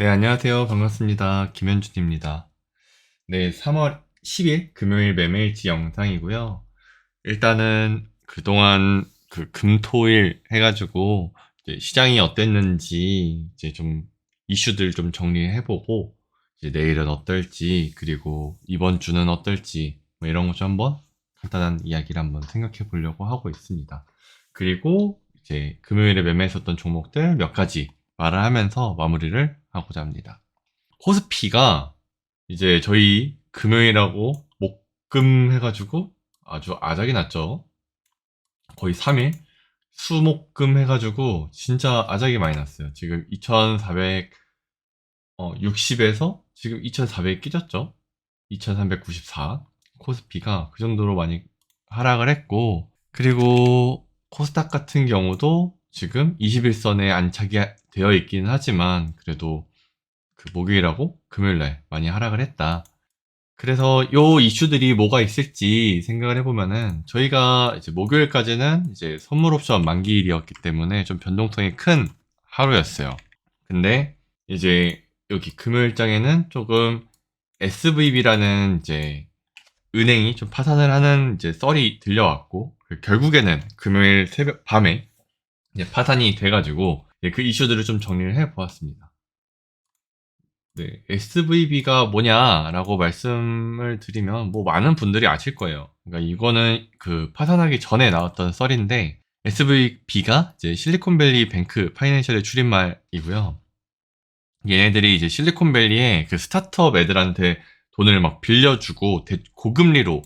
네, 안녕하세요. 반갑습니다. 김현준입니다. 네, 3월 10일 금요일 매매일지 영상이고요. 일단은 그동안 금토일 해가지고 이제 시장이 어땠는지 이제 좀 이슈들 좀 정리해보고 이제 내일은 어떨지 그리고 이번 주는 어떨지 뭐 이런 거 좀 한번 간단한 이야기를 한번 생각해 보려고 하고 있습니다. 그리고 이제 금요일에 매매했었던 종목들 몇 가지 말을 하면서 마무리를 하고자 합니다. 코스피가 이제 저희 금요일하고 목금 해가지고 아주 아작이 났죠. 거의 3일 수목금 해가지고 진짜 아작이 많이 났어요. 지금 2460에서 지금 2400 끼졌죠. 2394 코스피가 그 정도로 많이 하락을 했고, 그리고 코스닥 같은 경우도 지금 21선에 안착이 되어 있긴 하지만 그래도 그 목요일하고 금요일날 많이 하락을 했다. 그래서 요 이슈들이 뭐가 있을지 생각을 해보면은 저희가 이제 목요일까지는 이제 선물 옵션 만기일이었기 때문에 좀 변동성이 큰 하루였어요. 근데 이제 여기 금요일장에는 조금 SVB라는 이제 은행이 좀 파산을 하는 이제 썰이 들려왔고, 결국에는 금요일 새벽 밤에 이제 파산이 돼가지고 그 이슈들을 좀 정리를 해보았습니다. 네, SVB가 뭐냐라고 말씀을 드리면 뭐 많은 분들이 아실 거예요. 그러니까 이거는 그 파산하기 전에 나왔던 썰인데, SVB가 이제 실리콘밸리 뱅크 파이낸셜의 줄임말이고요. 얘네들이 이제 실리콘밸리에 그 스타트업 애들한테 돈을 막 빌려주고 고금리로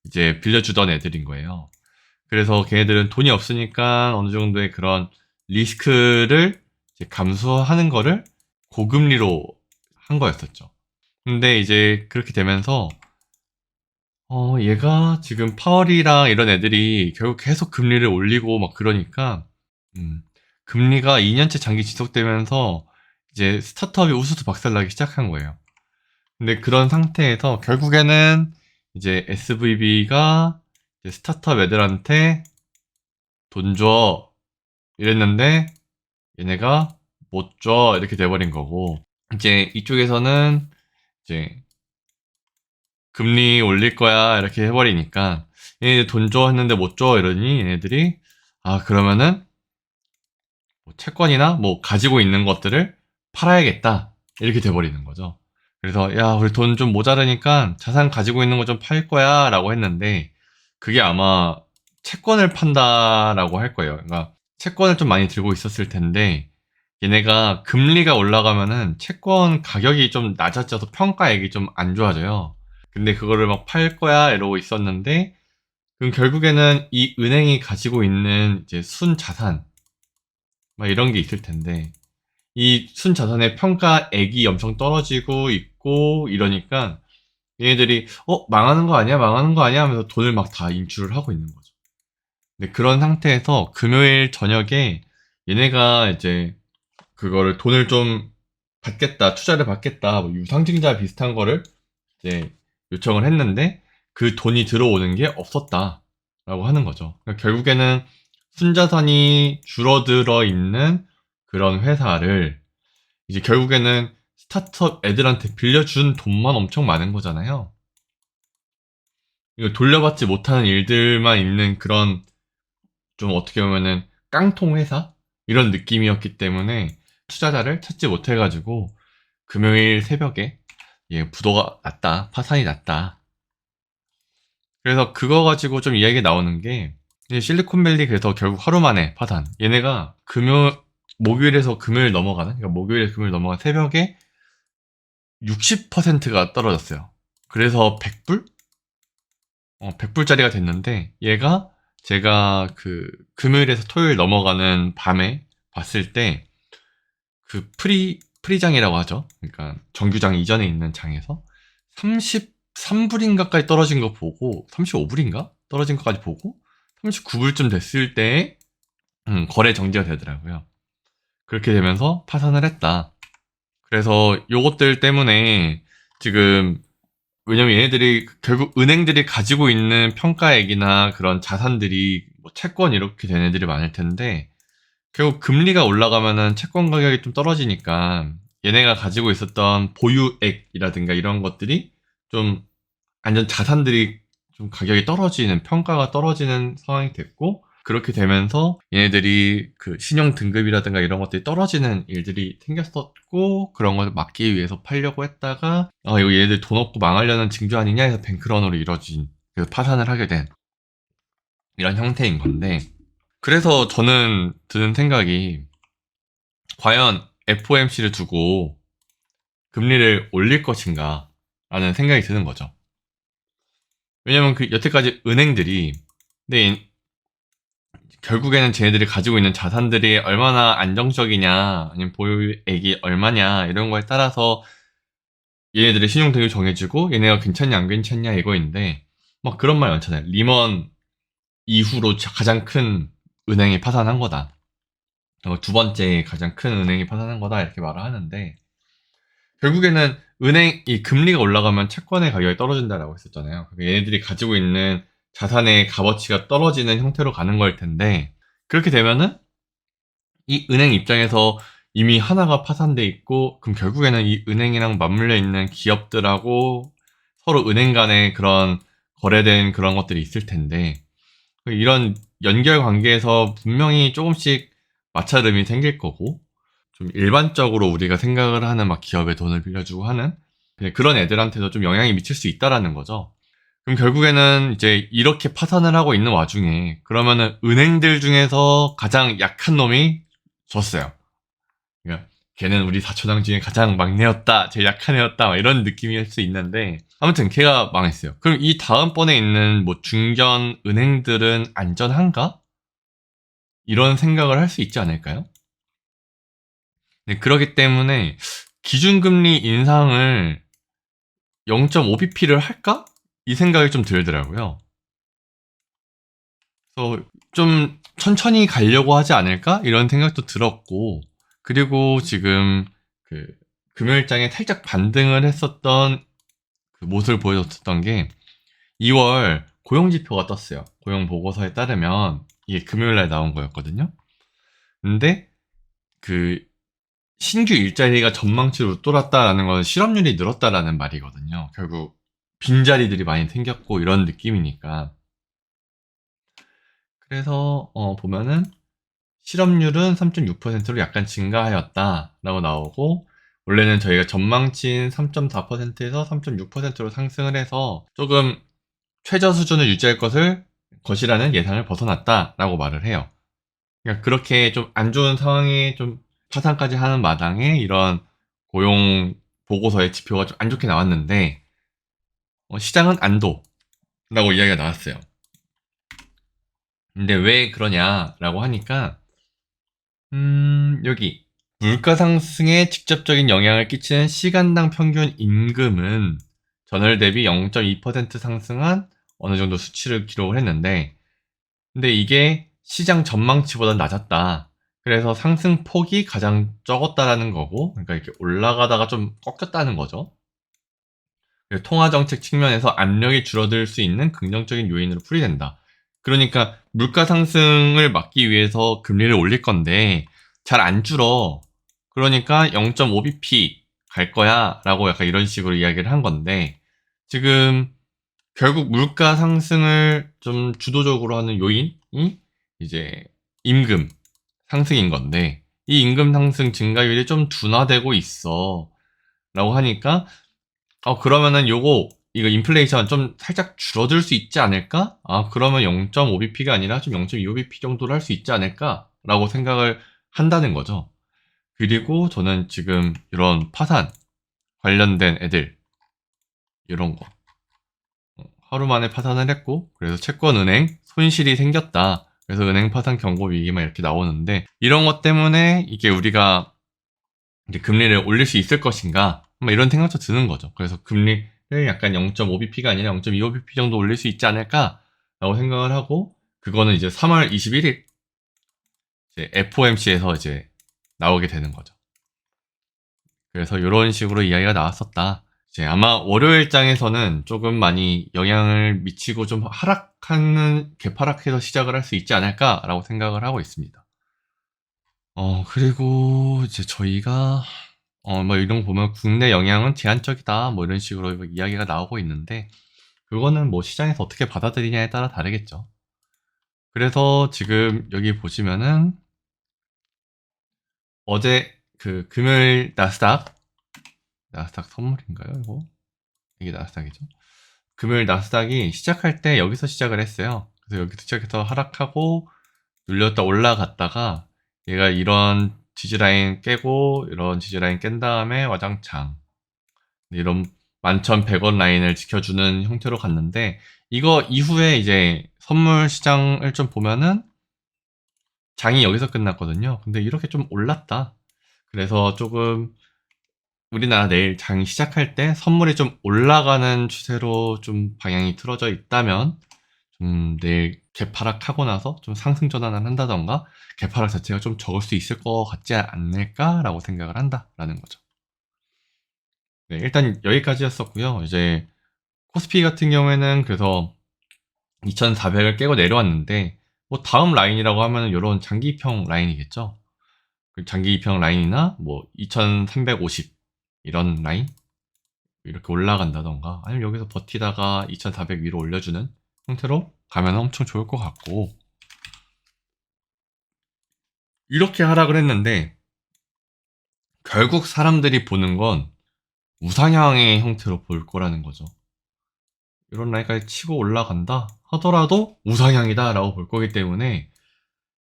이제 빌려주던 애들인 거예요. 그래서 걔네들은 돈이 없으니까 어느 정도의 그런 리스크를 이제 감수하는 거를 고금리로 한 거였었죠. 근데 이제 그렇게 되면서 얘가 지금 파월이랑 이런 애들이 결국 계속 금리를 올리고 막 그러니까 음, 금리가 2년째 장기 지속되면서 이제 스타트업이 우수수 박살나기 시작한 거예요. 근데 그런 상태에서 결국에는 이제 SVB가 스타트업 애들한테 돈 줘 이랬는데 얘네가 못 줘 이렇게 돼버린 거고, 이제 이쪽에서는 이제 금리 올릴 거야 이렇게 해버리니까 얘네들 돈 줘 했는데 못 줘 이러니 얘네들이 그러면은 뭐 채권이나 뭐 가지고 있는 것들을 팔아야겠다 이렇게 돼버리는 거죠. 그래서 야, 우리 돈 좀 모자르니까 자산 가지고 있는 거 좀 팔 거야 라고 했는데, 그게 아마 채권을 판다라고 할 거예요. 그러니까 채권을 좀 많이 들고 있었을 텐데 얘네가 금리가 올라가면은 채권 가격이 좀 낮아져서 평가액이 좀 안 좋아져요. 근데 그거를 막 팔 거야 이러고 있었는데, 그럼 결국에는 이 은행이 가지고 있는 이제 순 자산 막 이런 게 있을 텐데, 이 순 자산의 평가액이 엄청 떨어지고 있고 이러니까 얘네들이 망하는 거 아니야 망하는 거 아니야 하면서 돈을 막 다 인출을 하고 있는 거죠. 근데 그런 상태에서 금요일 저녁에 얘네가 이제 그거를 돈을 좀 받겠다, 투자를 받겠다, 뭐 유상증자 비슷한 거를 이제 요청을 했는데 그 돈이 들어오는 게 없었다라고 하는 거죠. 그러니까 결국에는 순자산이 줄어들어 있는 그런 회사를 이제 결국에는 스타트업 애들한테 빌려준 돈만 엄청 많은 거잖아요. 이거 돌려받지 못하는 일들만 있는 그런, 좀 어떻게 보면은 깡통 회사 이런 느낌이었기 때문에 투자자를 찾지 못해가지고 금요일 새벽에 부도가 났다, 파산이 났다. 그래서 그거 가지고 좀 이야기 나오는 게, 이제 실리콘밸리 그래서 결국 하루 만에 파산. 얘네가 목요일에서 금요일 넘어가는, 그러니까 목요일에 금요일 넘어간 새벽에 60%가 떨어졌어요. 그래서 100불? 100불짜리가 됐는데, 얘가 제가 그 금요일에서 토요일 넘어가는 밤에 봤을 때 그 프리장이라고 하죠. 그러니까 정규장 이전에 있는 장에서 33불인가까지 떨어진 거 보고, 35불인가? 떨어진 것까지 보고 39불쯤 됐을 때 거래 정지가 되더라고요. 그렇게 되면서 파산을 했다. 그래서 요것들 때문에 지금, 왜냐면 얘네들이 결국 은행들이 가지고 있는 평가액이나 그런 자산들이 뭐 채권 이렇게 된 애들이 많을 텐데, 결국 금리가 올라가면은 채권 가격이 좀 떨어지니까 얘네가 가지고 있었던 보유액이라든가 이런 것들이 좀 안전 자산들이 좀 가격이 떨어지는, 평가가 떨어지는 상황이 됐고, 그렇게 되면서 얘네들이 그 신용 등급이라든가 이런 것들이 떨어지는 일들이 생겼었고, 그런 걸 막기 위해서 팔려고 했다가 이거 얘네들 돈 없고 망하려는 징조 아니냐 해서 뱅크런으로 이뤄진, 그래서 파산을 하게 된 이런 형태인 건데, 그래서 저는 드는 생각이, 과연 FOMC를 두고 금리를 올릴 것인가 라는 생각이 드는 거죠. 왜냐면 그 여태까지 은행들이, 근데 결국에는 쟤네들이 가지고 있는 자산들이 얼마나 안정적이냐, 아니면 보유액이 얼마냐, 이런 거에 따라서 얘네들의 신용 등급이 정해지고, 얘네가 괜찮냐, 안 괜찮냐, 이거인데, 막 그런 말 많잖아요. 리먼 이후로 가장 큰 은행이 파산한 거다. 두 번째 가장 큰 은행이 파산한 거다, 이렇게 말을 하는데, 결국에는 이 금리가 올라가면 채권의 가격이 떨어진다라고 했었잖아요. 얘네들이 가지고 있는 자산의 값어치가 떨어지는 형태로 가는 걸 텐데, 그렇게 되면은 이 은행 입장에서 이미 하나가 파산돼 있고, 그럼 결국에는 이 은행이랑 맞물려 있는 기업들하고 서로 은행 간에 그런 거래된 그런 것들이 있을 텐데, 이런 연결 관계에서 분명히 조금씩 마찰음이 생길 거고, 좀 일반적으로 우리가 생각을 하는 막 기업에 돈을 빌려주고 하는 그런 애들한테도 좀 영향이 미칠 수 있다라는 거죠. 그럼 결국에는 이제 이렇게 파산을 하고 있는 와중에, 그러면은 은행들 중에서 가장 약한 놈이 졌어요. 그러니까 걔는 우리 사초당 중에 가장 막내였다, 제일 약한 애였다, 막 이런 느낌일 수 있는데, 아무튼 걔가 망했어요. 그럼 이 다음번에 있는 뭐 중견 은행들은 안전한가? 이런 생각을 할 수 있지 않을까요? 네, 그렇기 때문에 기준금리 인상을 0.5bp를 할까? 이 생각이 좀 들더라고요. 그래서 좀 천천히 가려고 하지 않을까? 이런 생각도 들었고, 그리고 지금 그 금요일장에 살짝 반등을 했었던 그 모습을 보여줬었던 게, 2월 고용지표가 떴어요. 고용 보고서에 따르면 이게 금요일날 나온 거였거든요. 근데 그 신규 일자리가 전망치로 뚫었다라는 건 실업률이 늘었다라는 말이거든요. 결국 빈자리들이 많이 생겼고 이런 느낌이니까. 그래서 보면은 실업률은 3.6%로 약간 증가하였다라고 나오고, 원래는 저희가 전망치인 3.4%에서 3.6%로 상승을 해서 조금 최저 수준을 유지할 것이라는 예상을 벗어났다라고 말을 해요. 그러니까 그렇게 좀 안 좋은 상황에 좀 파산까지 하는 마당에 이런 고용 보고서의 지표가 좀 안 좋게 나왔는데, 시장은 안도라고 이야기가 나왔어요. 근데 왜 그러냐라고 하니까, 여기 물가 상승에 직접적인 영향을 끼치는 시간당 평균 임금은 전월 대비 0.2% 상승한 어느 정도 수치를 기록을 했는데, 근데 이게 시장 전망치보다 낮았다. 그래서 상승폭이 가장 적었다라는 거고, 그러니까 이렇게 올라가다가 좀 꺾였다는 거죠. 통화 정책 측면에서 압력이 줄어들 수 있는 긍정적인 요인으로 풀이된다. 그러니까 물가 상승을 막기 위해서 금리를 올릴 건데 잘 안 줄어. 그러니까 0.5bp 갈 거야 라고 약간 이런 식으로 이야기를 한 건데, 지금 결국 물가 상승을 좀 주도적으로 하는 요인이 이제 임금 상승인 건데, 이 임금 상승 증가율이 좀 둔화되고 있어 라고 하니까, 그러면은 이거 인플레이션 좀 살짝 줄어들 수 있지 않을까? 그러면 0.5bp가 아니라 좀 0.25bp 정도로 할 수 있지 않을까? 라고 생각을 한다는 거죠. 그리고 저는 지금 이런 파산 관련된 애들, 이런 거. 하루 만에 파산을 했고, 그래서 채권은행 손실이 생겼다. 그래서 은행 파산 경고 위기만 이렇게 나오는데, 이런 것 때문에 이게 우리가 이제 금리를 올릴 수 있을 것인가? 이런 생각도 드는 거죠. 그래서 금리를 약간 0.5bp가 아니라 0.25bp 정도 올릴 수 있지 않을까라고 생각을 하고, 그거는 이제 3월 21일 이제 FOMC에서 이제 나오게 되는 거죠. 그래서 이런 식으로 이야기가 나왔었다. 이제 아마 월요일장에서는 조금 많이 영향을 미치고 좀 개파락해서 시작을 할 수 있지 않을까라고 생각을 하고 있습니다. 그리고 이제 저희가 뭐 이런 거 보면 국내 영향은 제한적이다. 뭐 이런 식으로 이야기가 나오고 있는데, 그거는 뭐 시장에서 어떻게 받아들이냐에 따라 다르겠죠. 그래서 지금 여기 보시면은 어제 그 금요일 나스닥 선물인가요, 이거? 이게 나스닥이죠. 금요일 나스닥이 시작할 때 여기서 시작을 했어요. 그래서 여기서 시작해서 하락하고 눌렸다 올라갔다가 얘가 이런 지지라인 깨고 이런 지지라인 깬 다음에 와장창 이런 11,100원 라인을 지켜주는 형태로 갔는데, 이거 이후에 이제 선물 시장을 좀 보면은 장이 여기서 끝났거든요. 근데 이렇게 좀 올랐다. 그래서 조금 우리나라 내일 장 시작할 때 선물이 좀 올라가는 추세로 좀 방향이 틀어져 있다면, 좀 내일 개파락하고 나서 좀 상승 전환을 한다던가 개파락 자체가 좀 적을 수 있을 것 같지 않을까라고 생각을 한다라는 거죠. 네, 일단 여기까지였었고요. 이제 코스피 같은 경우에는 그래서 2400을 깨고 내려왔는데, 뭐 다음 라인이라고 하면은 이런 장기평 라인이겠죠. 그 장기평 라인이나 뭐 2350 이런 라인 이렇게 올라간다던가, 아니면 여기서 버티다가 2400 위로 올려주는 형태로 가면 엄청 좋을 것 같고, 이렇게 하락을 했는데 결국 사람들이 보는 건 우상향의 형태로 볼 거라는 거죠. 이런 라인까지 치고 올라간다 하더라도 우상향이다 라고 볼 거기 때문에,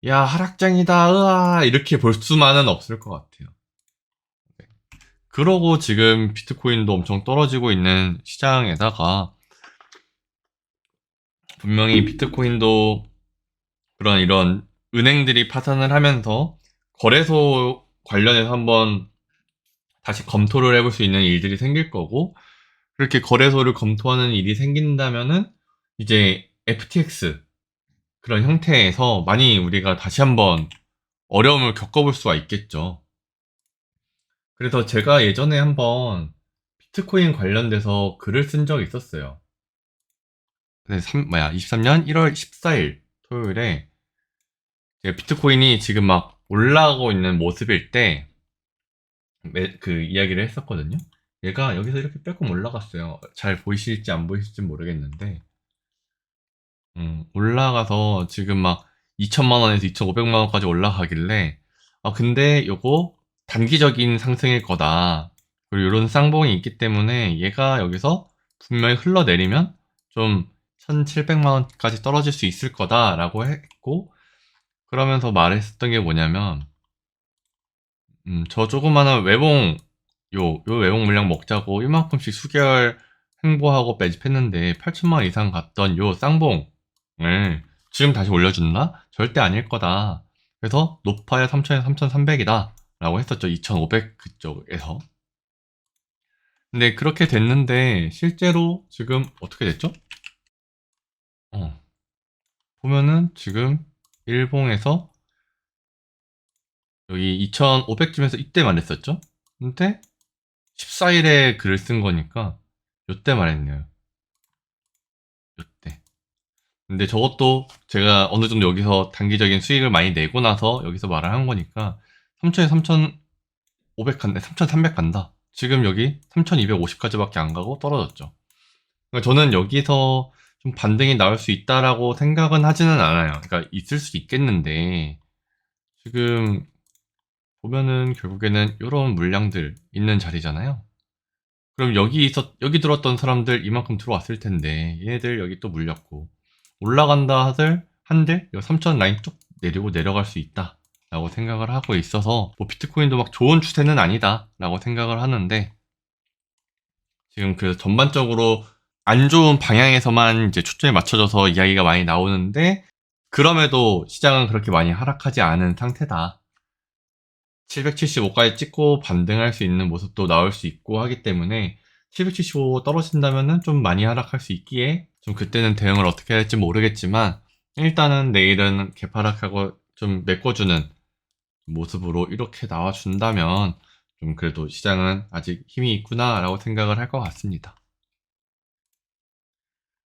야 하락장이다 으아 이렇게 볼 수만은 없을 것 같아요. 네. 그러고 지금 비트코인도 엄청 떨어지고 있는 시장에다가 분명히 비트코인도 그런 이런 은행들이 파산을 하면서 거래소 관련해서 한번 다시 검토를 해볼 수 있는 일들이 생길 거고, 그렇게 거래소를 검토하는 일이 생긴다면은 이제 FTX 그런 형태에서 많이 우리가 다시 한번 어려움을 겪어볼 수가 있겠죠. 그래서 제가 예전에 한번 비트코인 관련돼서 글을 쓴 적이 있었어요. 23년 1월 14일 토요일에 제가 비트코인이 지금 막 올라가고 있는 모습일 때 그 이야기를 했었거든요. 얘가 여기서 이렇게 빼꼼 올라갔어요. 잘 보이실지 안 보이실지 모르겠는데, 올라가서 지금 막 2천만 원에서 2,500만 원까지 올라가길래, 근데 요거 단기적인 상승일 거다. 그리고 이런 쌍봉이 있기 때문에 얘가 여기서 분명히 흘러내리면 좀 1,700만 원까지 떨어질 수 있을 거다라고 했고, 그러면서 말했었던 게 뭐냐면, 저 조그마한 요 외봉 물량 먹자고 이만큼씩 수개월 횡보하고 매집했는데 8천만 원 이상 갔던 요 쌍봉을 지금 다시 올려준다? 절대 아닐 거다. 그래서 높아야 3천에서 3,300이다 라고 했었죠. 2,500 그쪽에서. 근데 그렇게 됐는데 실제로 지금 어떻게 됐죠? 보면은 지금 일봉에서 여기 2,500쯤에서 이때 말했었죠? 근데 14일에 글을 쓴 거니까 요때 말했네요. 요때. 근데 저것도 제가 어느 정도 여기서 단기적인 수익을 많이 내고 나서 여기서 말을 한 거니까 3천에 3,500 간다, 3,300 간다. 지금 여기 3,250까지밖에 안 가고 떨어졌죠. 그러니까 저는 여기서 좀 반등이 나올 수 있다라고 생각은 하지는 않아요. 그러니까 있을 수 있겠는데, 지금 보면은 결국에는 이런 물량들 있는 자리잖아요. 그럼 여기 들어왔던 사람들 이만큼 들어왔을 텐데, 얘네들 여기 또 물렸고, 올라간다 한들, 3천 라인 쭉 내리고 내려갈 수 있다. 라고 생각을 하고 있어서, 뭐 비트코인도 막 좋은 추세는 아니다. 라고 생각을 하는데, 지금 그 전반적으로 안 좋은 방향에서만 이제 초점이 맞춰져서 이야기가 많이 나오는데, 그럼에도 시장은 그렇게 많이 하락하지 않은 상태다. 775까지 찍고 반등할 수 있는 모습도 나올 수 있고 하기 때문에 775 떨어진다면은 좀 많이 하락할 수 있기에 좀 그때는 대응을 어떻게 할지 모르겠지만, 일단은 내일은 개파락하고 좀 메꿔주는 모습으로 이렇게 나와준다면 좀 그래도 시장은 아직 힘이 있구나라고 생각을 할 것 같습니다.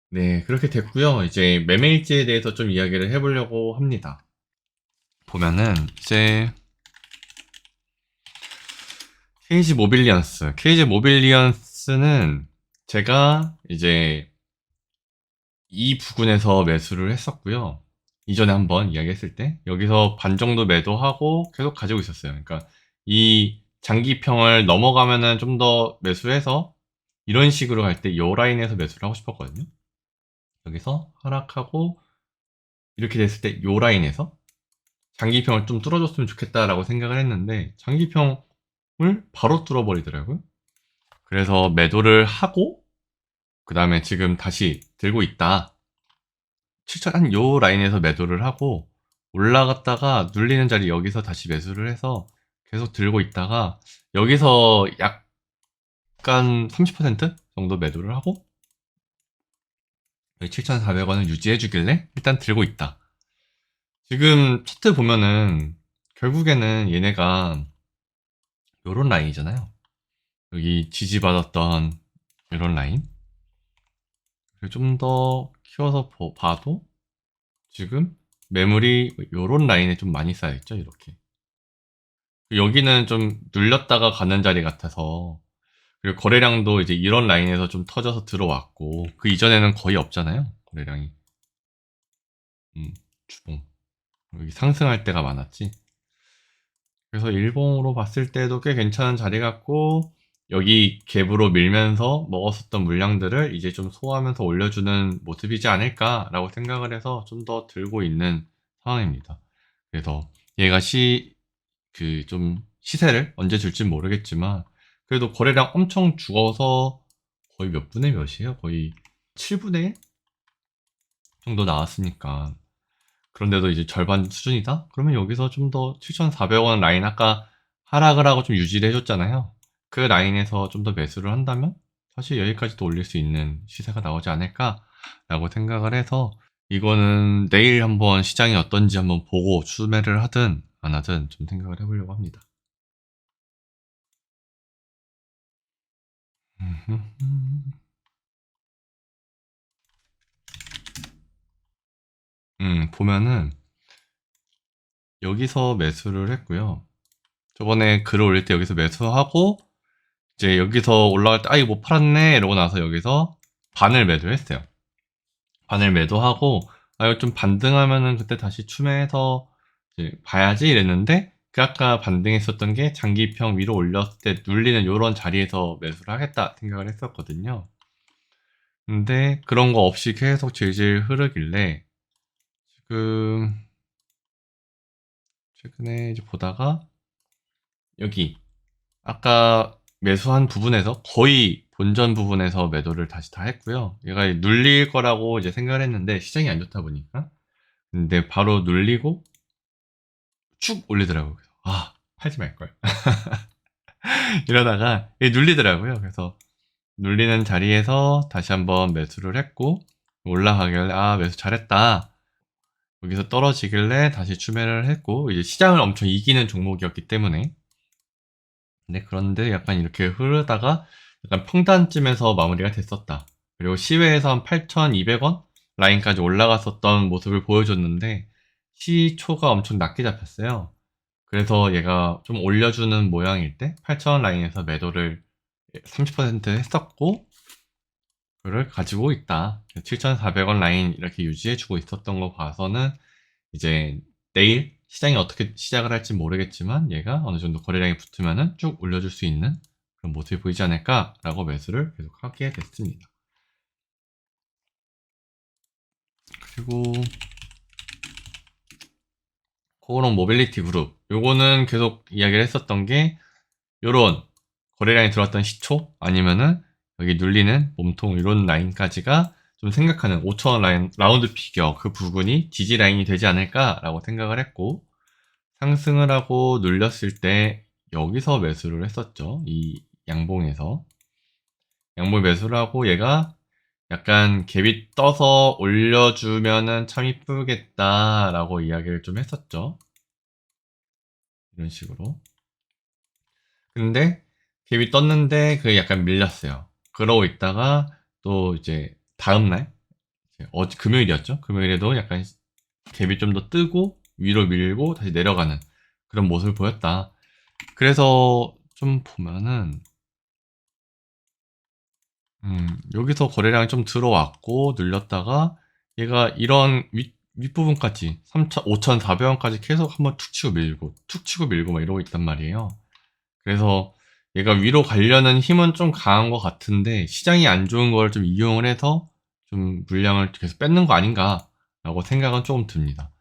네, 그렇게 됐고요. 이제 매매일지에 대해서 좀 이야기를 해보려고 합니다. 보면은 이제 KG 모빌리언스. KG 모빌리언스는 제가 이제 이 부근에서 매수를 했었고요. 이전에 한번 이야기했을 때 여기서 반 정도 매도하고 계속 가지고 있었어요. 그러니까 이 장기평을 넘어가면은 좀 더 매수해서 이런 식으로 갈 때 이 라인에서 매수를 하고 싶었거든요. 여기서 하락하고 이렇게 됐을 때 이 라인에서 장기평을 좀 뚫어줬으면 좋겠다라고 생각을 했는데 장기평을 바로 뚫어버리더라고요. 그래서 매도를 하고 그 다음에 지금 다시 들고 있다. 7천 한 요 라인에서 매도를 하고 올라갔다가 눌리는 자리 여기서 다시 매수를 해서 계속 들고 있다가 여기서 약간 30% 정도 매도를 하고 7,400원을 유지해 주길래 일단 들고 있다. 지금 차트 보면은 결국에는 얘네가 요런 라인이잖아요. 여기 지지받았던 이런 라인. 좀 더 키워서 봐도 지금 매물이 요런 라인에 좀 많이 쌓여있죠, 이렇게. 여기는 좀 눌렸다가 가는 자리 같아서 그리고 거래량도 이제 이런 라인에서 좀 터져서 들어왔고 그 이전에는 거의 없잖아요, 거래량이. 주봉 여기 상승할 때가 많았지. 그래서 일봉으로 봤을 때도 꽤 괜찮은 자리 같고 여기 갭으로 밀면서 먹었었던 물량들을 이제 좀 소화하면서 올려주는 모습이지 않을까라고 생각을 해서 좀 더 들고 있는 상황입니다. 그래서 얘가 좀 시세를 언제 줄진 모르겠지만 그래도 거래량 엄청 죽어서 거의 몇 분의 몇이에요? 거의 7분의 1 정도 나왔으니까 그런데도 이제 절반 수준이다? 그러면 여기서 좀 더 7,400원 라인 아까 하락을 하고 좀 유지를 해줬잖아요. 그 라인에서 좀 더 매수를 한다면 사실 여기까지도 올릴 수 있는 시세가 나오지 않을까라고 생각을 해서 이거는 내일 한번 시장이 어떤지 한번 보고 추매를 하든 안 하든 좀 생각을 해보려고 합니다. 보면은 여기서 매수를 했고요. 저번에 글을 올릴 때 여기서 매수하고 이제 여기서 올라갈 때 이거 못 팔았네 이러고 나서 여기서 반을 매도했어요. 반을 매도하고 이거 좀 반등하면은 그때 다시 추매해서 이제 봐야지 이랬는데 그 아까 반등했었던 게 장기평 위로 올렸을 때 눌리는 요런 자리에서 매수를 하겠다 생각을 했었거든요. 근데 그런 거 없이 계속 질질 흐르길래 지금 최근에 이제 보다가 여기 아까 매수한 부분에서 거의 본전 부분에서 매도를 다시 다 했고요. 얘가 눌릴 거라고 이제 생각을 했는데 시장이 안 좋다 보니까 근데 바로 눌리고 쭉 올리더라고요. 팔지 말걸. 이러다가 얘 눌리더라고요. 그래서 눌리는 자리에서 다시 한번 매수를 했고 올라가길래 매수 잘했다. 여기서 떨어지길래 다시 추매를 했고 이제 시장을 엄청 이기는 종목이었기 때문에 네, 그런데 약간 이렇게 흐르다가 약간 평단쯤에서 마무리가 됐었다. 그리고 시외에서 한 8,200원 라인까지 올라갔었던 모습을 보여줬는데 시초가 엄청 낮게 잡혔어요. 그래서 얘가 좀 올려주는 모양일 때 8,000원 라인에서 매도를 30% 했었고 그를 가지고 있다. 7,400원 라인 이렇게 유지해주고 있었던 거 봐서는 이제 내일 시장이 어떻게 시작을 할지 모르겠지만 얘가 어느 정도 거래량이 붙으면은 쭉 올려줄 수 있는 그런 모습이 보이지 않을까라고 매수를 계속 하게 됐습니다. 그리고 코오롱 모빌리티 그룹 요거는 계속 이야기를 했었던 게 요런 거래량이 들어왔던 시초 아니면은 여기 눌리는 몸통 이런 라인까지가 좀 생각하는 5,000원 라인 라운드 피겨 그 부분이 지지 라인이 되지 않을까라고 생각을 했고 상승을 하고 눌렸을 때 여기서 매수를 했었죠. 이 양봉에서 양봉 매수를 하고 얘가 약간 갭이 떠서 올려주면은 참 이쁘겠다라고 이야기를 좀 했었죠. 이런 식으로. 근데 갭이 떴는데 그게 약간 밀렸어요. 그러고 있다가 또 이제 다음날 금요일이었죠. 금요일에도 약간 갭이 좀 더 뜨고 위로 밀고 다시 내려가는 그런 모습을 보였다. 그래서 좀 보면은 여기서 거래량이 좀 들어왔고 눌렸다가 얘가 이런 윗부분까지 5,400원까지 계속 한번 툭 치고 밀고 툭 치고 밀고 막 이러고 있단 말이에요. 그래서 얘가 위로 가려는 힘은 좀 강한 것 같은데 시장이 안 좋은 걸 좀 이용을 해서 좀 물량을 계속 뺏는 거 아닌가라고 생각은 조금 듭니다.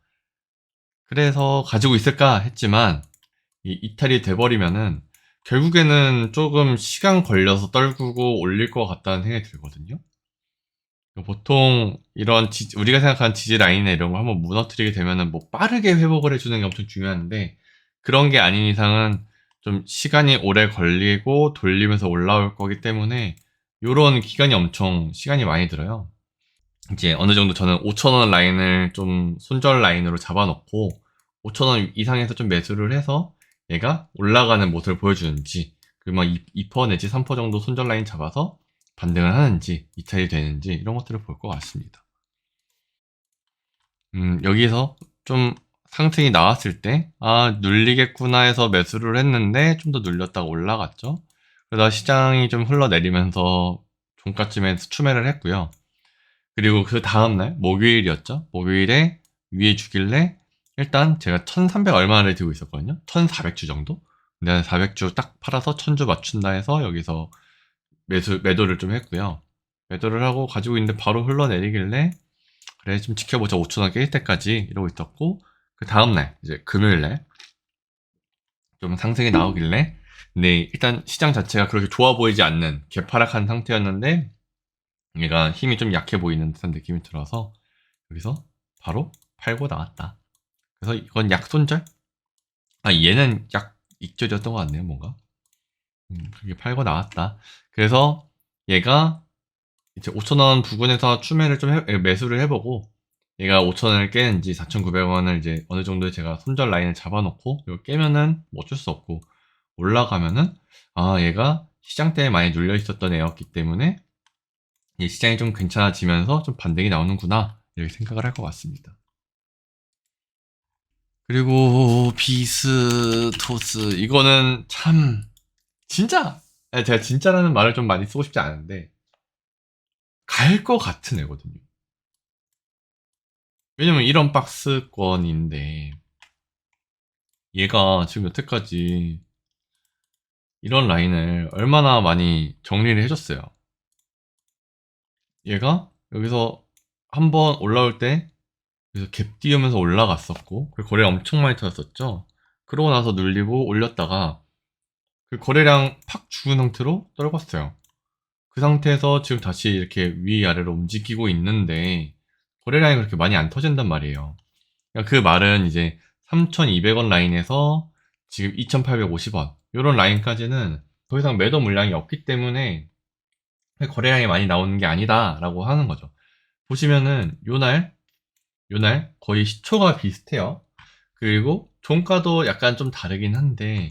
그래서 가지고 있을까 했지만 이 이탈이 돼버리면은 결국에는 조금 시간 걸려서 떨구고 올릴 것 같다는 생각이 들거든요. 보통 이런 우리가 생각하는 지지 라인이나 이런 걸 한번 무너뜨리게 되면은 뭐 빠르게 회복을 해주는 게 엄청 중요한데 그런 게 아닌 이상은 좀 시간이 오래 걸리고 돌리면서 올라올 거기 때문에 요런 기간이 엄청 시간이 많이 들어요. 이제 어느 정도 저는 5,000원 라인을 좀 손절 라인으로 잡아놓고 5,000원 이상에서 좀 매수를 해서 얘가 올라가는 모습을 보여주는지 그리고 막 2% 내지 3% 정도 손절 라인 잡아서 반등을 하는지 이탈이 되는지 이런 것들을 볼 것 같습니다. 여기서 좀 상승이 나왔을 때 눌리겠구나 해서 매수를 했는데 좀 더 눌렸다가 올라갔죠. 그러다 시장이 좀 흘러내리면서 종가쯤에 수매를 했고요. 그리고 그 다음날 목요일이었죠. 목요일에 위에 주길래 일단 제가 1300 얼마를 들고 있었거든요. 1400주 정도. 근데 400주 딱 팔아서 1000주 맞춘다 해서 여기서 매도를 좀 했고요. 매도를 하고 가지고 있는데 바로 흘러내리길래 그래 좀 지켜보자 5,000원 깰 때까지 이러고 있었고 그 다음날 이제 금요일날 좀 상승이 나오길래 근데 일단 시장 자체가 그렇게 좋아 보이지 않는 개파락한 상태였는데 얘가 힘이 좀 약해 보이는 듯한 느낌이 들어서 여기서 바로 팔고 나왔다. 그래서 이건 약손절? 얘는 약 익절이었던 것 같네요 뭔가. 그렇게 팔고 나왔다. 그래서 얘가 이제 5,000원 부근에서 추매를 좀 매수를 해보고 얘가 5,000원을 깨는지 4,900원을 이제 어느 정도 제가 손절 라인을 잡아놓고 이거 깨면은 뭐 어쩔 수 없고 올라가면은 얘가 시장 때문에 많이 눌려 있었던 애였기 때문에 이 시장이 좀 괜찮아지면서 좀 반등이 나오는구나 이렇게 생각을 할 것 같습니다. 그리고 비스토스 이거는 참 진짜 제가 진짜라는 말을 좀 많이 쓰고 싶지 않은데 갈 것 같은 애거든요. 왜냐면 이런 박스권인데 얘가 지금 여태까지 이런 라인을 얼마나 많이 정리를 해줬어요. 얘가 여기서 한번 올라올 때 그래서 갭 띄우면서 올라갔었고 그 거래 엄청 많이 터졌었죠. 그러고 나서 눌리고 올렸다가 그 거래량 팍 죽은 상태로 떨궜어요. 그 상태에서 지금 다시 이렇게 위아래로 움직이고 있는데 거래량이 그렇게 많이 안 터진단 말이에요. 그러니까 그 말은 이제 3,200원 라인에서 지금 2,850원 이런 라인까지는 더 이상 매도 물량이 없기 때문에 거래량이 많이 나오는 게 아니다 라고 하는 거죠. 보시면은 요날 거의 시초가 비슷해요. 그리고 종가도 약간 좀 다르긴 한데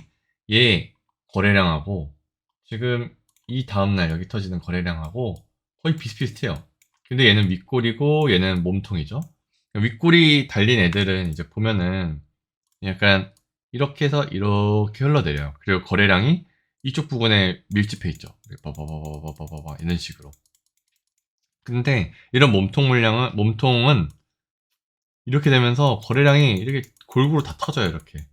얘 거래량하고 지금 이 다음날 여기 터지는 거래량하고 거의 비슷비슷해요. 근데 얘는 윗골이고 얘는 몸통이죠. 윗골이 달린 애들은 이제 보면은 약간 이렇게 해서 이렇게 흘러내려요. 그리고 거래량이 이쪽 부분에 밀집해 있죠. 빠바바바바바바바 이런 식으로. 근데 이런 몸통은 이렇게 되면서 거래량이 이렇게 골고루 다 터져요, 이렇게.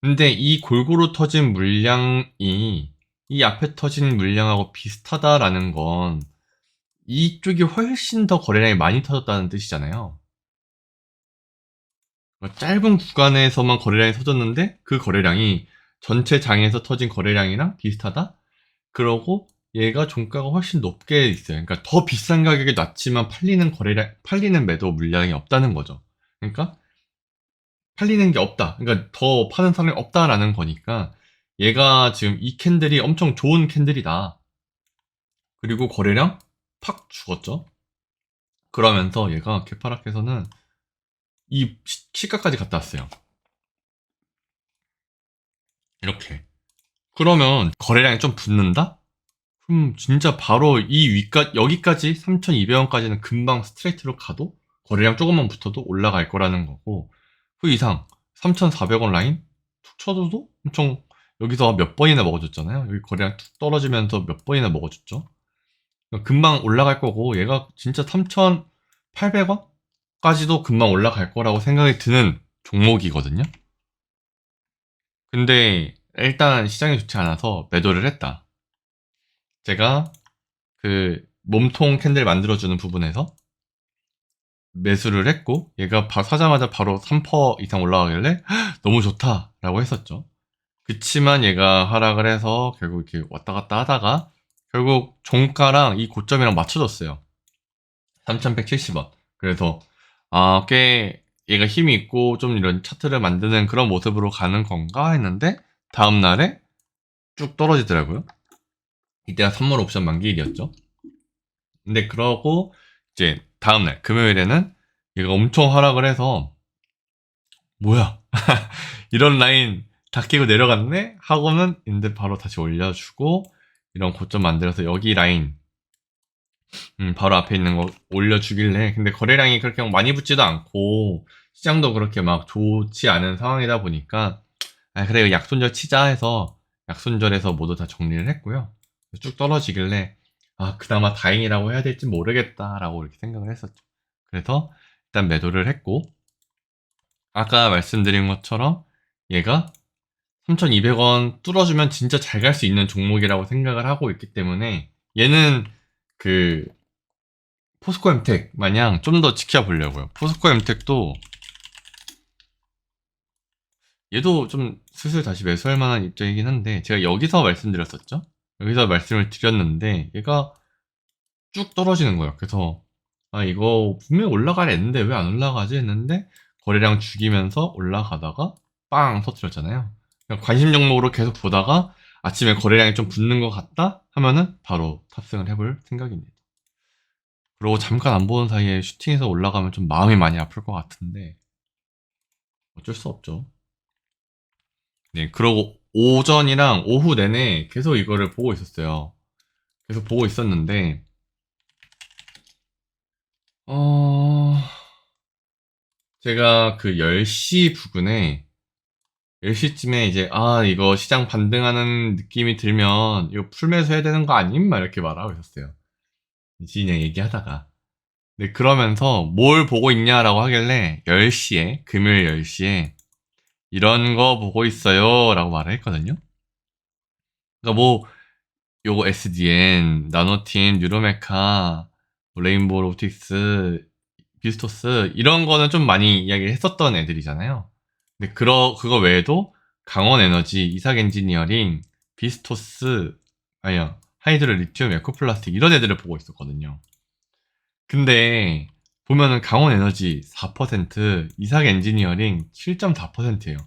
근데 이 골고루 터진 물량이 이 앞에 터진 물량하고 비슷하다라는 건 이쪽이 훨씬 더 거래량이 많이 터졌다는 뜻이잖아요. 짧은 구간에서만 거래량이 터졌는데 그 거래량이 전체 장에서 터진 거래량이랑 비슷하다? 그러고 얘가 종가가 훨씬 높게 있어요. 그러니까 더 비싼 가격에 놨지만 팔리는 매도 물량이 없다는 거죠. 그러니까 팔리는 게 없다. 그러니까 더 파는 사람이 없다라는 거니까 얘가 지금 이 캔들이 엄청 좋은 캔들이다. 그리고 거래량 팍 죽었죠. 그러면서 얘가 개파락해서는 이 시가까지 갔다 왔어요. 이렇게. 그러면 거래량이 좀 붙는다? 그럼 진짜 바로 여기까지 3,200원까지는 금방 스트레이트로 가도 거래량 조금만 붙어도 올라갈 거라는 거고 그 이상 3,400원 라인 툭 쳐줘도 엄청 여기서 몇 번이나 먹어줬잖아요. 여기 거래량 툭 떨어지면서 몇 번이나 먹어줬죠. 금방 올라갈 거고 얘가 진짜 3,800원까지도 금방 올라갈 거라고 생각이 드는 종목이거든요. 근데 일단 시장이 좋지 않아서 매도를 했다. 제가 그 몸통 캔들 만들어주는 부분에서 매수를 했고 얘가 사자마자 바로 3% 이상 올라가길래 너무 좋다라고 했었죠. 그치만 얘가 하락을 해서 결국 이렇게 왔다 갔다 하다가 결국 종가랑 이 고점이랑 맞춰졌어요. 3,170원. 그래서 꽤 얘가 힘이 있고 좀 이런 차트를 만드는 그런 모습으로 가는 건가 했는데 다음 날에 쭉 떨어지더라고요. 이때가 선물 옵션 만기일이었죠. 근데 그러고 이제 다음날 금요일에는 얘가 엄청 하락을 해서 뭐야 이런 라인 다 깨고 내려갔네 하고는 인데 바로 다시 올려주고 이런 고점 만들어서 여기 라인 바로 앞에 있는 거 올려주길래 근데 거래량이 그렇게 막 많이 붙지도 않고 시장도 그렇게 막 좋지 않은 상황이다 보니까 그래 약손절 치자 해서 약손절해서 모두 다 정리를 했고요. 쭉 떨어지길래 그나마 다행이라고 해야 될지 모르겠다라고 이렇게 생각을 했었죠. 그래서 일단 매도를 했고 아까 말씀드린 것처럼 얘가 3,200원 뚫어주면 진짜 잘 갈 수 있는 종목이라고 생각을 하고 있기 때문에 얘는 그 포스코 엠텍 마냥 좀 더 지켜보려고요. 포스코 엠텍도 얘도 좀 슬슬 다시 매수할 만한 입장이긴 한데 제가 여기서 말씀드렸었죠. 여기서 말씀을 드렸는데 얘가 쭉 떨어지는 거예요. 그래서 이거 분명히 올라가려 했는데 왜 안 올라가지 했는데 거래량 죽이면서 올라가다가 빵 터뜨렸잖아요. 관심 종목으로 계속 보다가 아침에 거래량이 좀 붙는 것 같다 하면은 바로 탑승을 해볼 생각입니다. 그리고 잠깐 안 보는 사이에 슈팅해서 올라가면 좀 마음이 많이 아플 것 같은데 어쩔 수 없죠. 네, 그러고 오전이랑 오후 내내 계속 이거를 보고 있었어요. 계속 보고 있었는데 제가 그 10시 부근에 10시쯤에 이제 이거 시장 반등하는 느낌이 들면 이거 풀매수 해야 되는 거 아님? 막 이렇게 말하고 있었어요. 지인이랑 얘기하다가. 네, 그러면서 뭘 보고 있냐라고 하길래 10시에 금요일 10시에 이런 거 보고 있어요 라고 말을 했거든요. 그러니까 뭐 요거 SDN, 나노틴, 뉴로메카, 뭐 레인보우 로틱스, 비스토스 이런 거는 좀 많이 이야기를 했었던 애들이잖아요. 근데 그거 외에도 강원에너지, 이삭엔지니어링, 비스토스, 하이드로 리튬, 에코플라스틱 이런 애들을 보고 있었거든요. 근데 보면은 강원에너지 4%, 이삭엔지니어링 7.4%예요.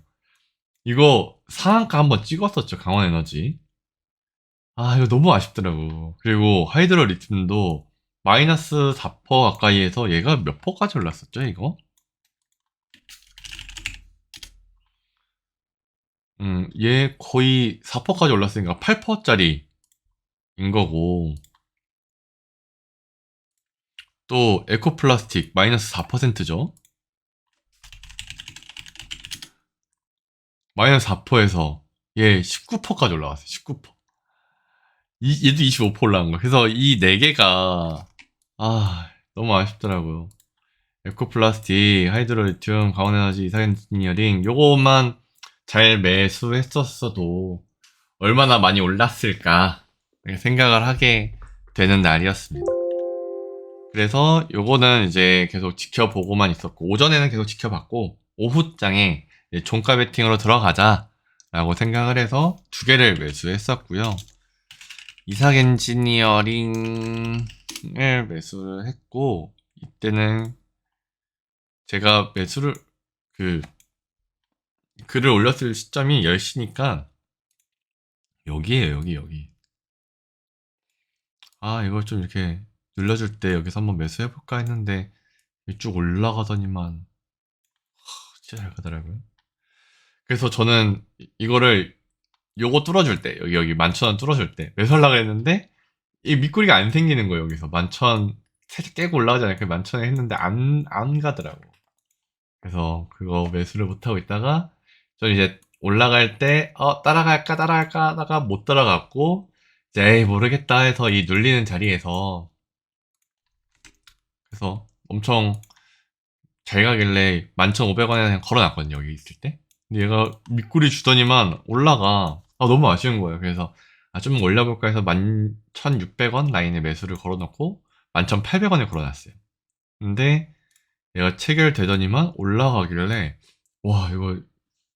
이거 상한가 한번 찍었었죠, 강원에너지. 이거 너무 아쉽더라고. 그리고 하이드로 리튬도 마이너스 4% 가까이에서 얘가 몇 퍼까지 올랐었죠, 이거? 얘 거의 4%까지 올랐으니까 8%짜리인 거고. 또 에코플라스틱 마이너스 4%죠. 마이너스 4%에서 얘 19%까지 올라갔어요. 19%. 얘도 25% 올라간 거. 그래서 이 네 개가 너무 아쉽더라고요. 에코플라스틱, 하이드로리튬, 강원에너지, 이사엔지니어링 요것만 잘 매수했었어도 얼마나 많이 올랐을까 생각을 하게 되는 날이었습니다. 그래서 요거는 이제 계속 지켜보고만 있었고 오전에는 계속 지켜봤고 오후장에 종가 베팅으로 들어가자 라고 생각을 해서 두 개를 매수했었고요. 이삭 엔지니어링을 매수를 했고 이때는 제가 매수를 글을 올렸을 시점이 10시니까 여기에요, 여기. 이걸 좀 이렇게 눌러줄 때 여기서 한번 매수해볼까 했는데 쭉 올라가더니만 진짜 잘 가더라고요. 그래서 저는 이거를 요거 뚫어줄 때 여기 11,000원 뚫어줄 때 매수하려고 했는데 이 밑꼬리가 안 생기는 거예요. 여기서 11,000원 살짝 깨고 올라가잖아요. 그 11,000원 했는데 안 가더라고. 그래서 그거 매수를 못하고 있다가 저는 이제 올라갈 때 따라갈까 하다가 못 따라갔고 이제 에이 모르겠다 해서 이 눌리는 자리에서 그래서 엄청 잘 가길래 11,500원에 그냥 걸어놨거든요, 여기 있을 때. 근데 얘가 밑구리 주더니만 올라가. 너무 아쉬운 거예요. 그래서 좀 올려볼까 해서 11,600원 라인에 매수를 걸어놓고 11,800원에 걸어놨어요. 근데 얘가 체결되더니만 올라가길래 와 이거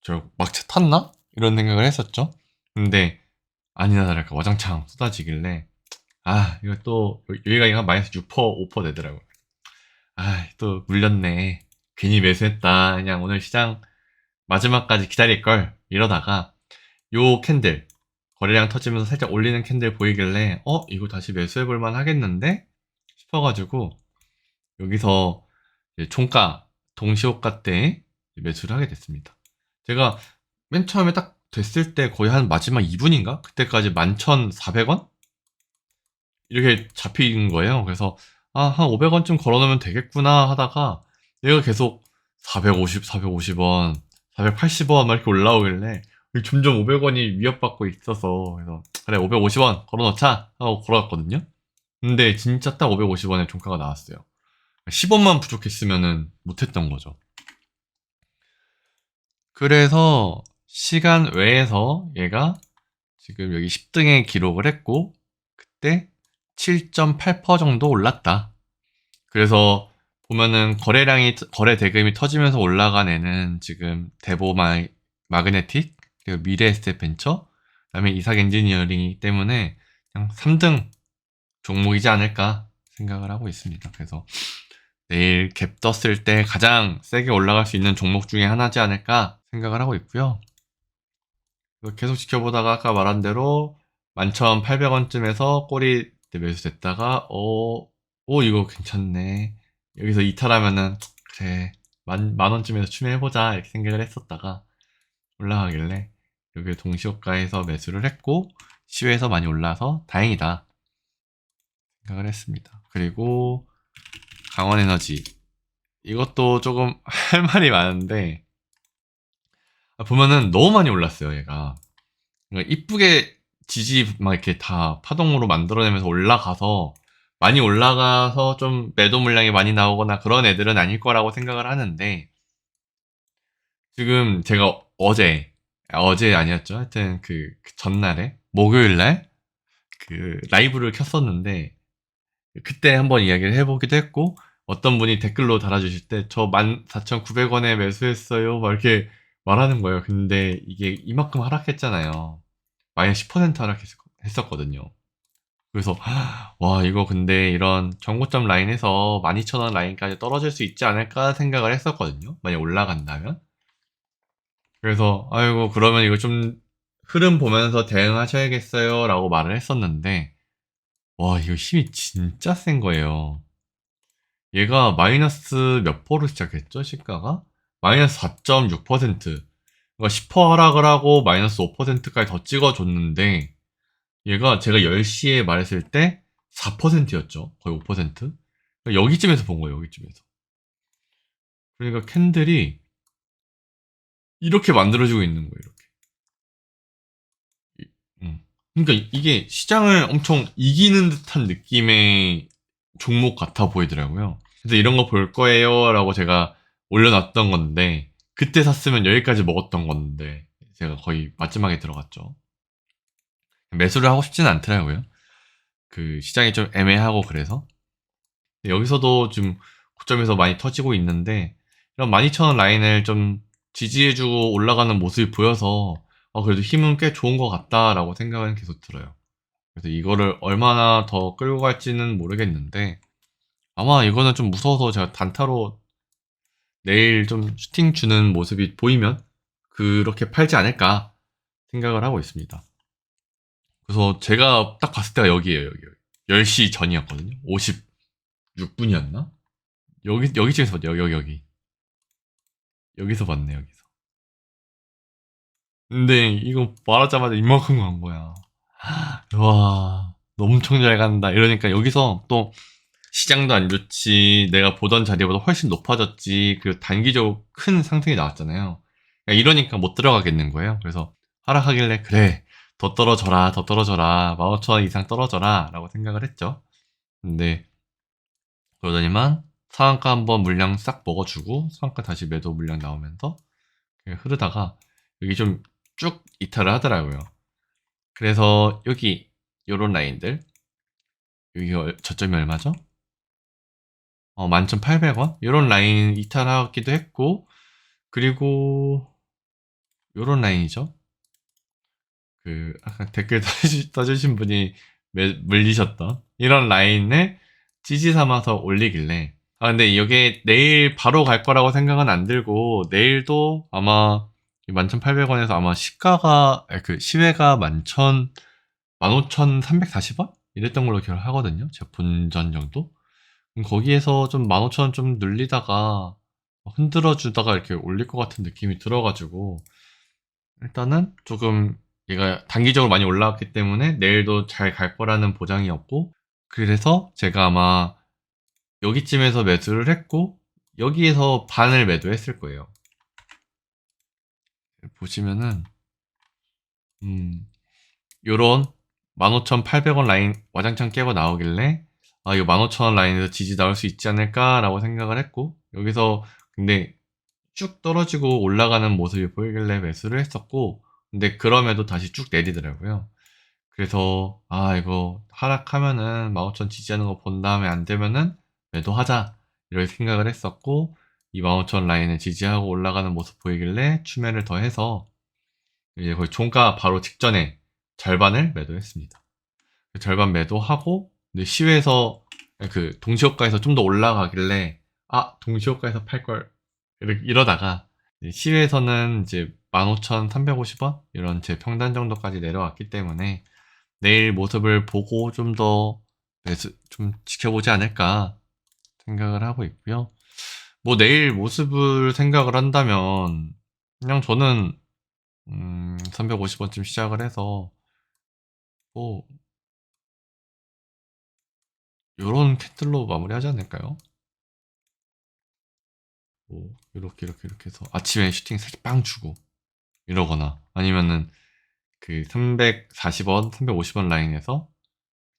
저 막차 탔나? 이런 생각을 했었죠. 근데 아니나 다를까 와장창 쏟아지길래 이거 또 여기가 한 마이너스 6% 5% 되더라고요. 또 물렸네. 괜히 매수했다. 그냥 오늘 시장 마지막까지 기다릴 걸 이러다가 요 캔들 거래량 터지면서 살짝 올리는 캔들 보이길래 이거 다시 매수해볼 만 하겠는데 싶어가지고 여기서 이제 종가 동시호가 때 매수를 하게 됐습니다. 제가 맨 처음에 딱 됐을 때 거의 한 마지막 2분인가? 그때까지 11,400원? 이렇게 잡힌 거예요. 그래서 한 500원쯤 걸어놓으면 되겠구나 하다가 얘가 계속 450, 450원, 480원 막 이렇게 올라오길래 점점 500원이 위협받고 있어서 그래서 그래 550원 걸어놓자 하고 걸어갔거든요. 근데 진짜 딱 550원에 종가가 나왔어요. 10원만 부족했으면은 못했던 거죠. 그래서 시간 외에서 얘가 지금 여기 10등에 기록을 했고 그때 7.8% 정도 올랐다. 그래서 보면은 거래 대금이 터지면서 올라간 애는 지금 마그네틱, 그리고 미래에스테 벤처, 그다음에 이삭 엔지니어링이기 때문에 그냥 3등 종목이지 않을까 생각을 하고 있습니다. 그래서 내일 갭 떴을 때 가장 세게 올라갈 수 있는 종목 중에 하나지 않을까 생각을 하고 있고요. 계속 지켜보다가 아까 말한 대로 11,800원쯤에서 꼬리 매수됐다가 이거 괜찮네. 여기서 이탈하면은 그래 만 원쯤에서 추매해보자 이렇게 생각을 했었다가 올라가길래 여기 동시호가에서 매수를 했고 시외에서 많이 올라서 다행이다 생각을 했습니다. 그리고 강원에너지 이것도 조금 할 말이 많은데 보면은 너무 많이 올랐어요 얘가. 그러니까 이쁘게 막 이렇게 다 파동으로 만들어내면서 올라가서 많이 올라가서 좀 매도 물량이 많이 나오거나 그런 애들은 아닐 거라고 생각을 하는데 지금 제가 어제 아니었죠. 하여튼 그 전날에 목요일날 그 라이브를 켰었는데 그때 한번 이야기를 해보기도 했고 어떤 분이 댓글로 달아주실 때 저 14,900원에 매수했어요 막 이렇게 말하는 거예요. 근데 이게 이만큼 하락했잖아요. 마이너스 10% 하락했었거든요. 그래서 와 이거 근데 이런 정고점 라인에서 12,000원 라인까지 떨어질 수 있지 않을까 생각을 했었거든요. 만약 올라간다면. 그래서 아이고 그러면 이거 좀 흐름 보면서 대응하셔야겠어요 라고 말을 했었는데 와 이거 힘이 진짜 센 거예요. 얘가 마이너스 몇 퍼로 시작했죠 시가가? 마이너스 4.6%. 그러니까 10% 하락을 하고 마이너스 5%까지 더 찍어줬는데 얘가 제가 10시에 말했을 때 4%였죠. 거의 5%. 그러니까 여기쯤에서 본 거예요. 여기쯤에서. 그러니까 캔들이 이렇게 만들어지고 있는 거예요. 이렇게. 그러니까 이게 시장을 엄청 이기는 듯한 느낌의 종목 같아 보이더라고요. 그래서 이런 거 볼 거예요 라고 제가 올려놨던 건데 그때 샀으면 여기까지 먹었던 건데 제가 거의 마지막에 들어갔죠. 매수를 하고 싶지는 않더라고요. 그 시장이 좀 애매하고 그래서 여기서도 좀 고점에서 많이 터지고 있는데 이런 12,000원 라인을 좀 지지해주고 올라가는 모습이 보여서 그래도 힘은 꽤 좋은 것 같다라고 생각은 계속 들어요. 그래서 이거를 얼마나 더 끌고 갈지는 모르겠는데 아마 이거는 좀 무서워서 제가 단타로 내일 좀 슈팅 주는 모습이 보이면 그렇게 팔지 않을까 생각을 하고 있습니다. 그래서 제가 딱 봤을 때가 여기에요. 여기. 10시 전이었거든요. 56분이었나? 여기쯤에서 봤죠. 여기. 여기서 봤네, 여기서. 근데 이거 말하자마자 이만큼 간 거야. 와, 엄청 잘 간다. 이러니까 여기서 또 시장도 안 좋지, 내가 보던 자리보다 훨씬 높아졌지, 그 단기적으로 큰 상승이 나왔잖아요. 이러니까 못 들어가겠는 거예요. 그래서 하락하길래 그래 더 떨어져라 더 떨어져라 15,000원 이상 떨어져라 라고 생각을 했죠. 근데 그러더니만 상한가 한번 물량 싹 먹어주고 상한가 다시 매도 물량 나오면서 흐르다가 여기 좀 쭉 이탈을 하더라고요. 그래서 여기 요런 라인들 여기 저점이 얼마죠? 11,800원? 요런 라인 이탈하기도 했고 그리고 요런 라인이죠. 아까 댓글 써주신 분이 물리셨던 이런 라인을 지지 삼아서 올리길래 근데 이게 내일 바로 갈 거라고 생각은 안 들고 내일도 아마 11,800원에서 아마 시외가 15,340원? 이랬던 걸로 기억하거든요. 제 본전 정도? 거기에서 좀 15,000원 좀 늘리다가 흔들어 주다가 이렇게 올릴 것 같은 느낌이 들어가지고 일단은 조금 얘가 단기적으로 많이 올라왔기 때문에 내일도 잘 갈 거라는 보장이 없고 그래서 제가 아마 여기쯤에서 매수를 했고 여기에서 반을 매도했을 거예요. 보시면은 요런 15,800원 라인 와장창 깨고 나오길래 이거 15,000원 라인에서 지지 나올 수 있지 않을까 라고 생각을 했고 여기서 근데 쭉 떨어지고 올라가는 모습이 보이길래 매수를 했었고 근데 그럼에도 다시 쭉 내리더라고요. 그래서 이거 하락하면은 15,000 지지하는 거 본 다음에 안 되면은 매도하자 이렇게 생각을 했었고 이 15,000 라인을 지지하고 올라가는 모습 보이길래 추매를 더 해서 이제 거의 종가 바로 직전에 절반을 매도했습니다. 절반 매도하고 근데 시외에서 동시호가에서 좀 더 올라가길래 동시호가에서 팔 걸 이러다가 시외에서는 이제 15,350원 이런 제 평단 정도까지 내려왔기 때문에 내일 모습을 보고 좀 더 좀 지켜보지 않을까 생각을 하고 있고요. 뭐 내일 모습을 생각을 한다면 그냥 저는 350원쯤 시작을 해서 뭐 요런 캔들로 마무리하지 않을까요? 뭐 이렇게 해서 아침에 슈팅 살짝 빵 주고 이러거나 아니면은 340원, 350원 라인에서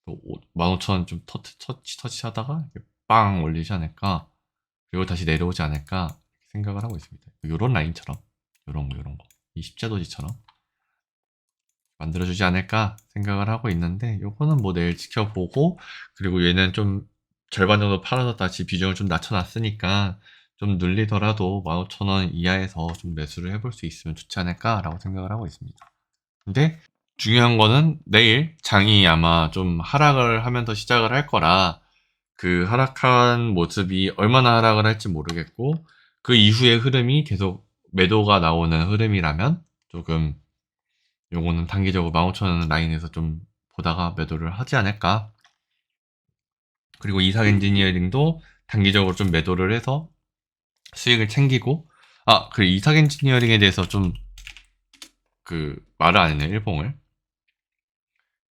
15,000원 좀 터치하다가 빵 올리지 않을까 그리고 다시 내려오지 않을까 생각을 하고 있습니다. 요런 라인처럼 요런 거 이 십자도지처럼 만들어주지 않을까 생각을 하고 있는데 요거는 뭐 내일 지켜보고 그리고 얘는 좀 절반 정도 팔아서 다시 비중을 좀 낮춰놨으니까 좀 늘리더라도 15,000원 이하에서 좀 매수를 해볼 수 있으면 좋지 않을까라고 생각을 하고 있습니다. 근데 중요한 거는 내일 장이 아마 좀 하락을 하면서 시작을 할 거라 그 하락한 모습이 얼마나 하락을 할지 모르겠고 그 이후의 흐름이 계속 매도가 나오는 흐름이라면 조금 요거는 단기적으로 15,000원 라인에서 좀 보다가 매도를 하지 않을까. 그리고 이삭 엔지니어링도 단기적으로 좀 매도를 해서 수익을 챙기고 그리고 이삭 엔지니어링에 대해서 좀 말을 안 했네 일봉을.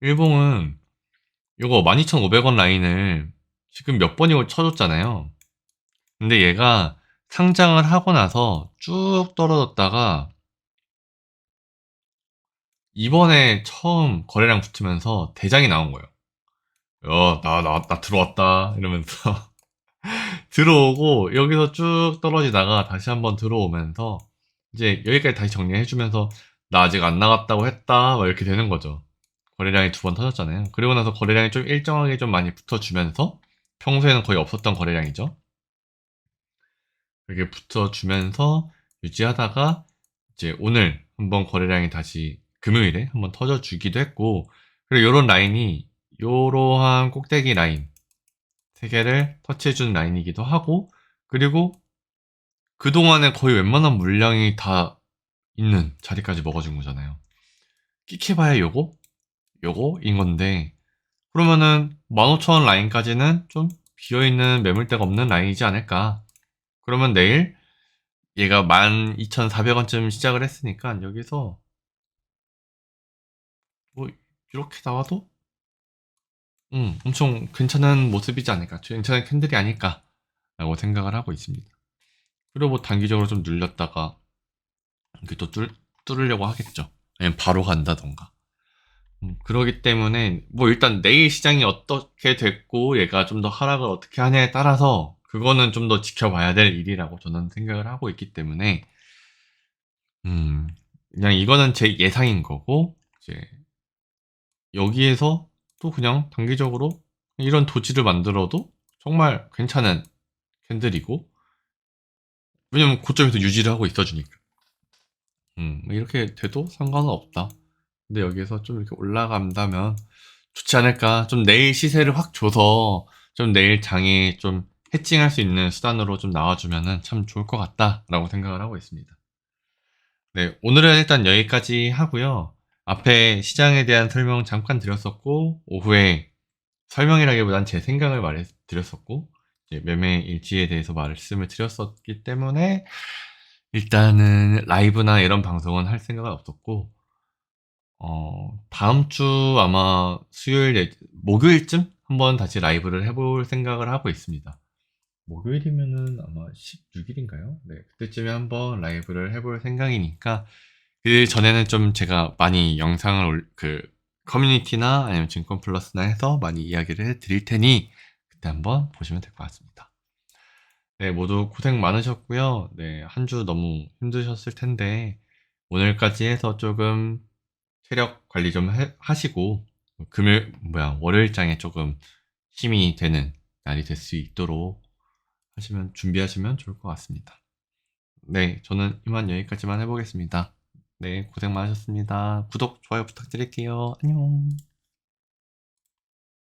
일봉은 요거 12,500원 라인을 지금 몇 번이고 쳐줬잖아요. 근데 얘가 상장을 하고 나서 쭉 떨어졌다가 이번에 처음 거래량 붙으면서 대장이 나온 거예요. 나 들어왔다 이러면서 들어오고 여기서 쭉 떨어지다가 다시 한번 들어오면서 이제 여기까지 다시 정리해주면서 나 아직 안 나갔다고 했다 막 이렇게 되는 거죠. 거래량이 2번 터졌잖아요. 그리고 나서 거래량이 좀 일정하게 좀 많이 붙어주면서 평소에는 거의 없었던 거래량이죠. 이렇게 붙어주면서 유지하다가 이제 오늘 한번 거래량이 다시 금요일에 한번 터져주기도 했고 그리고 이런 라인이 이러한 꼭대기 라인 3개를 터치해준 라인이기도 하고 그리고 그동안에 거의 웬만한 물량이 다 있는 자리까지 먹어준 거잖아요. 끼케봐야 요거인 건데 그러면은 15,000원 라인까지는 좀 비어있는 매물대가 없는 라인이지 않을까. 그러면 내일 얘가 12,400원쯤 시작을 했으니까 여기서 뭐 이렇게 나와도 엄청 괜찮은 모습이지 않을까. 괜찮은 캔들이 아닐까 라고 생각을 하고 있습니다. 그리고 뭐 단기적으로 좀 눌렸다가 이렇게 또 뚫으려고 하겠죠. 아니면 바로 간다던가. 그러기 때문에 뭐 일단 내일 시장이 어떻게 됐고 얘가 좀 더 하락을 어떻게 하냐에 따라서 그거는 좀 더 지켜봐야 될 일이라고 저는 생각을 하고 있기 때문에 음, 그냥 이거는 제 예상인 거고 이제 여기에서 또 그냥 단기적으로 이런 도지를 만들어도 정말 괜찮은 캔들이고 왜냐면 고점에서 유지를 하고 있어주니까 뭐 이렇게 돼도 상관은 없다. 근데 여기에서 좀 이렇게 올라간다면 좋지 않을까. 좀 내일 시세를 확 줘서 좀 내일 장에 좀 해칭할 수 있는 수단으로 좀 나와주면은 참 좋을 것 같다라고 생각을 하고 있습니다. 네, 오늘은 일단 여기까지 하고요. 앞에 시장에 대한 설명 잠깐 드렸었고, 오후에 설명이라기보단 제 생각을 말해드렸었고, 이제 매매 일지에 대해서 말씀을 드렸었기 때문에, 일단은 라이브나 이런 방송은 할 생각은 없었고, 다음 주 아마 목요일쯤 한번 다시 라이브를 해볼 생각을 하고 있습니다. 목요일이면은 아마 16일인가요? 네, 그때쯤에 한번 라이브를 해볼 생각이니까, 그 전에는 좀 제가 많이 커뮤니티나 아니면 증권 플러스나 해서 많이 이야기를 해 드릴 테니, 그때 한번 보시면 될 것 같습니다. 네, 모두 고생 많으셨고요. 네, 한 주 너무 힘드셨을 텐데, 오늘까지 해서 조금 체력 관리 좀 하시고, 월요일장에 조금 힘이 되는 날이 될 수 있도록 준비하시면 좋을 것 같습니다. 네, 저는 이만 여기까지만 해보겠습니다. 네, 고생 많으셨습니다. 구독, 좋아요 부탁드릴게요. 안녕.